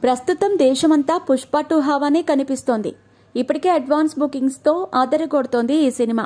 ప్రస్తుతం దేశమంతా పుష్ప 2 హవానే కనిపిస్తోంది. ఇప్పటికే అడ్వాన్స్ బుకింగ్స్ తో ఆదరగొడుతోంది ఈ సినిమా.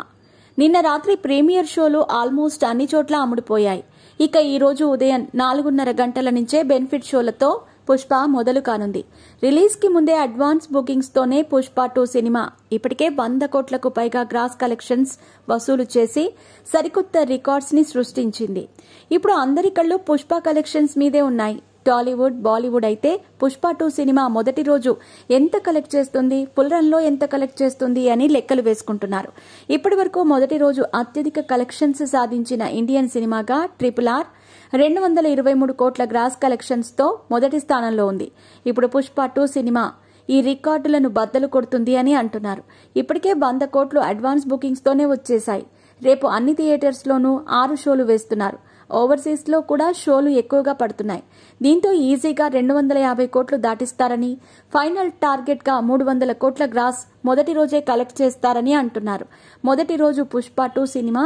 నిన్న రాత్రి ప్రీమియర్ షోలు ఆల్మోస్ట్ అన్ని చోట్ల అమ్ముడుపోయాయి. ఇక ఈ రోజు ఉదయం 4:30 గంటల నుంచే బెనిఫిట్ షోలతో పుష్ప మొదలు కానుంది. రిలీజ్ కి ముందే అడ్వాన్స్ బుకింగ్స్ తోనే పుష్ప 2 సినిమా ఇప్పటికే 100 కోట్లకు పైగా గ్రాస్ కలెక్షన్స్ వసూలు చేసి సరికొత్త రికార్డ్స్ ని సృష్టించింది. ఇప్పుడు అందరి కళ్ళు పుష్ప కలెక్షన్స్ మీదే ఉన్నాయి. టాలీవుడ్, బాలీవుడ్ అయితే పుష్ప 2 సినిమా మొదటి రోజు ఎంత కలెక్ట్ చేస్తుంది, ఫుల్ రన్ లో ఎంత కలెక్ట్ చేస్తుంది అని లెక్కలు వేసుకుంటున్నారు. ఇప్పటి వరకు మొదటి రోజు అత్యధిక కలెక్షన్స్ సాధించిన ఇండియన్ సినిమాగా RRR 223 కోట్ల గ్రాస్ కలెక్షన్స్ తో మొదటి స్థానంలో ఉంది. ఇప్పుడు పుష్ప 2 సినిమా ఈ రికార్డులను బద్దలు కొడుతుంది అని అంటున్నారు. ఇప్పటికే 100 కోట్లు అడ్వాన్స్ బుకింగ్స్ తోనే వచ్చేశాయి. రేపు అన్ని థియేటర్స్ లోనూ 6 షోలు వేస్తున్నారు. ఓవర్సీస్ లో కూడా షోలు ఎక్కువగా పడుతున్నాయి. దీంతో ఈజీగా 250 కోట్లు దాటిస్తారని, ఫైనల్ టార్గెట్ గా 300 కోట్ల గ్రాస్ మొదటి రోజే కలెక్ట్ చేస్తారని అంటున్నారు. మొదటి రోజు పుష్ప 2 సినిమా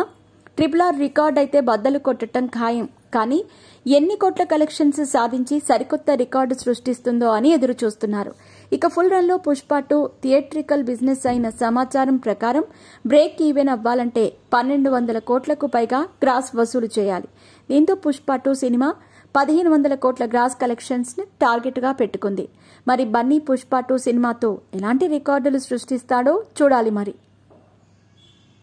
RRR రికార్డ్ అయితే బద్దలు కొట్టడం ఖాయం. కానీ ఎన్ని కోట్ల కలెక్షన్స్ సాధించి సరికొత్త రికార్డు సృష్టిస్తుందో అని ఎదురు చూస్తున్నారు. ఇక ఫుల్ రన్ లో పుష్ప 2 థియేట్రికల్ బిజినెస్ అయిన సమాచారం ప్రకారం బ్రేక్ ఈవెన్ అవ్వాలంటే 1200 కోట్లకు పైగా గ్రాస్ వసూలు చేయాలి. దీంతో పుష్ప 2 సినిమా 1500 కోట్ల గ్రాస్ కలెక్షన్స్ ని టార్గెట్ గా పెట్టుకుంది. మరి బన్నీ పుష్ప 2 సినిమాతో ఎలాంటి రికార్డులు సృష్టిస్తాడో చూడాలి మరి.